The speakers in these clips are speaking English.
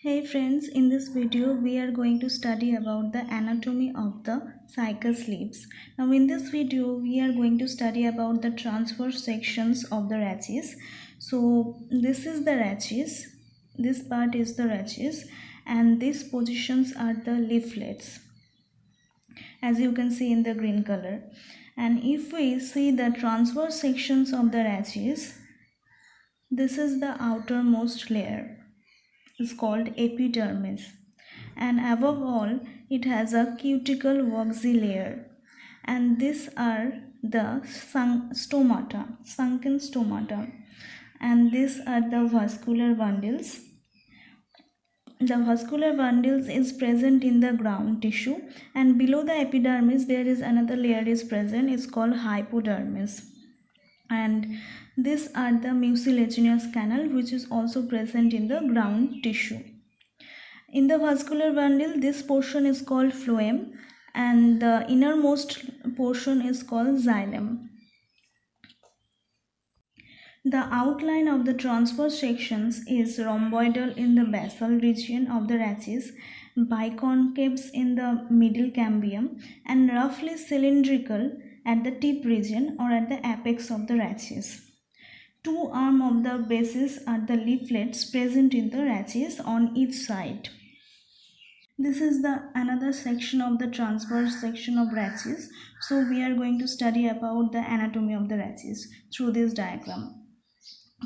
Hey friends, in this video we are going to study about the anatomy of the cycas leaves. Now in this video we are going to study about the transverse sections of the rachis. So this is the rachis, this part is the rachis, and these positions are the leaflets, as you can see in the green color. And if we see the transverse sections of the rachis, this is the outermost layer, is called epidermis, and above all it has a cuticle waxy layer, and these are the sunken stomata, and these are the vascular bundles. The vascular bundles is present in the ground tissue, and below the epidermis there is another layer is present, it's called hypodermis, and these are the mucilagenous canal which is also present in the ground tissue. In the vascular bundle, this portion is called phloem and the innermost portion is called xylem. The outline of the transverse sections is rhomboidal in the basal region of the rachis, biconcaves in the middle cambium, and roughly cylindrical at the tip region or at the apex of the rachis. Two arms of the bases are the leaflets present in the rachis on each side. This is the another section of the transverse section of rachis. So we are going to study about the anatomy of the rachis through this diagram.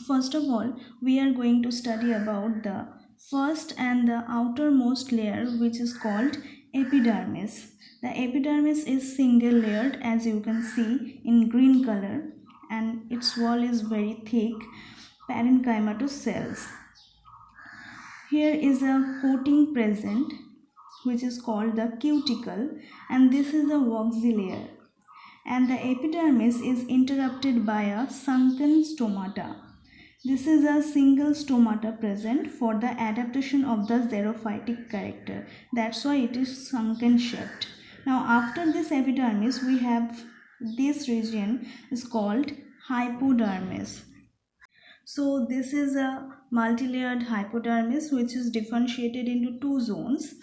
First of all, we are going to study about the first and the outermost layer, which is called epidermis. The epidermis is single layered, as you can see in green color, and its wall is very thick parenchymatous cells. Here is a coating present which is called the cuticle, and this is a waxy layer, and the epidermis is interrupted by a sunken stomata. This is a single stomata present for the adaptation of the xerophytic character. That's why it is sunken shaped. Now after this epidermis we have this region is called hypodermis. So this is a multi-layered hypodermis which is differentiated into two zones.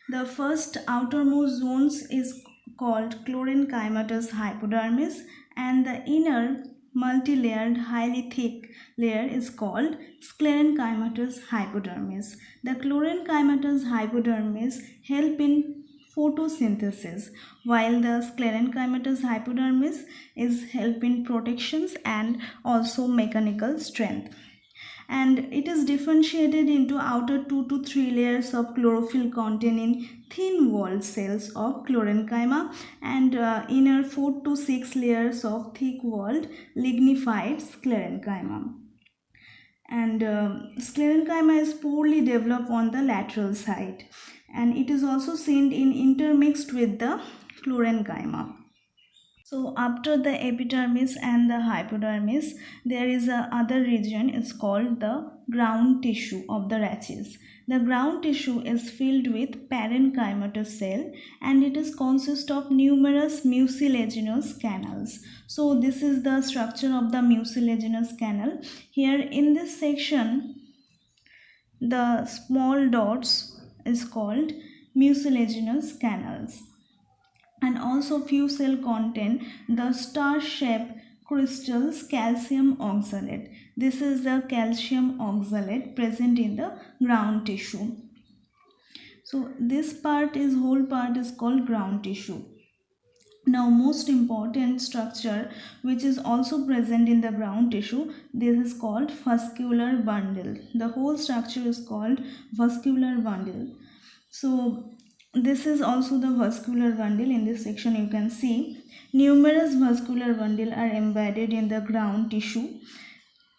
The first outermost zones is called chlorenchymatous hypodermis, and the inner multi-layered highly thick layer is called sclerenchymatous hypodermis. The chlorenchymatous hypodermis help in photosynthesis, while the sclerenchymatous hypodermis is help in protections and also mechanical strength. And it is differentiated into outer 2 to 3 layers of chlorophyll containing thin walled cells of chlorenchyma, and inner 4 to 6 layers of thick walled lignified sclerenchyma. And sclerenchyma is poorly developed on the lateral side, and it is also seen in intermixed with the chlorenchyma. So after the epidermis and the hypodermis, there is a other region, is called the ground tissue of the rachis. The ground tissue is filled with parenchymatous cell, and it is consist of numerous mucilagenous canals. So this is the structure of the mucilagenous canal. Here in this section, the small dots is called mucilagenous canals, and also few cell contain the star-shaped crystals calcium oxalate. This is the calcium oxalate present in the ground tissue. So this part is whole part is called ground tissue. Now most important structure which is also present in the ground tissue, this is called vascular bundle. The whole structure is called vascular bundle. So this is also the vascular bundle. In this section you can see numerous vascular bundle are embedded in the ground tissue,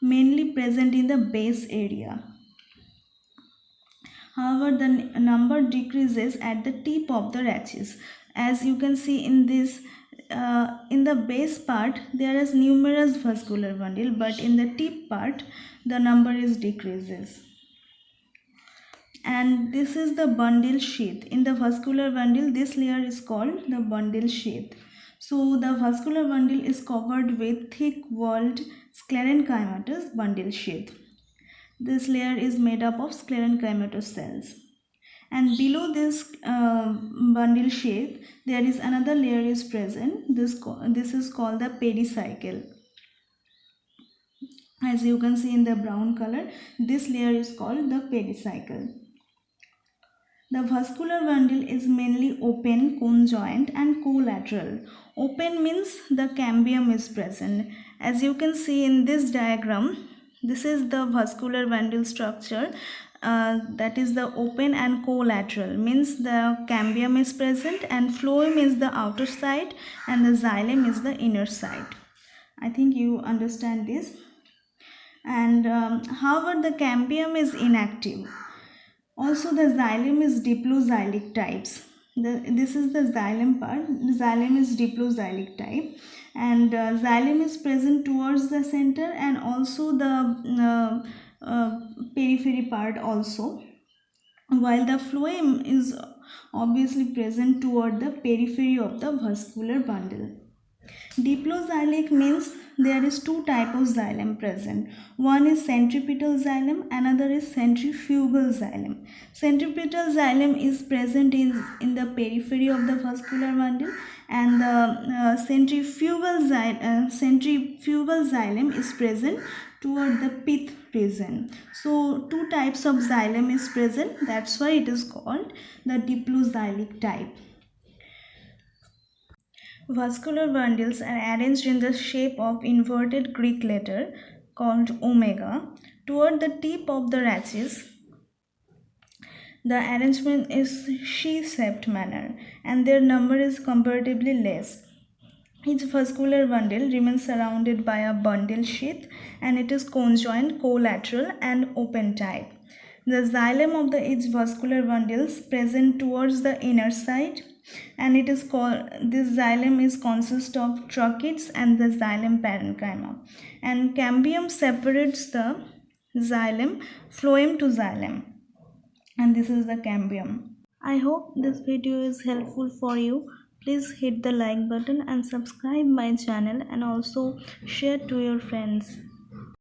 mainly present in the base area. However, the number decreases at the tip of the rachis. As you can see in this, in the base part there is numerous vascular bundle, but in the tip part the number is decreases. And this is the bundle sheath. In the vascular bundle, this layer is called the bundle sheath. So the vascular bundle is covered with thick walled sclerenchymatous bundle sheath. This layer is made up of sclerenchymatous cells. And below this bundle shape, there is another layer is present. This is called the pericycle. As you can see in the brown color, this layer is called the pericycle. The vascular bundle is mainly open, conjoint and collateral. Open means the cambium is present. As you can see in this diagram, this is the vascular bundle structure. That is the open and collateral, means the cambium is present and phloem is the outer side and the xylem is the inner side. I think you understand this. And however, the cambium is inactive. Also, the xylem is diploxylic types. This is the xylem part. The xylem is diploxylic type, and xylem is present towards the center and also the periphery part also, while the phloem is obviously present toward the periphery of the vascular bundle. Diploxylic means there is two types of xylem present. One is centripetal xylem, another is centrifugal xylem. Centripetal xylem is present in the periphery of the vascular bundle, and the centrifugal xylem is present toward the pith region. So two types of xylem is present, that's why it is called the diploxylic type. Vascular bundles are arranged in the shape of inverted Greek letter called omega toward the tip of the rachis. The arrangement is sheath-shaped manner and their number is comparatively less. Each vascular bundle remains surrounded by a bundle sheath and it is conjoint, collateral and open type. The xylem of each vascular bundles present towards the inner side, and it is called, this xylem is consist of tracheids and the xylem parenchyma, and cambium separates the xylem phloem to xylem, and this is the cambium. I hope this video is helpful for you. Please hit the like button and subscribe my channel and also share to your friends.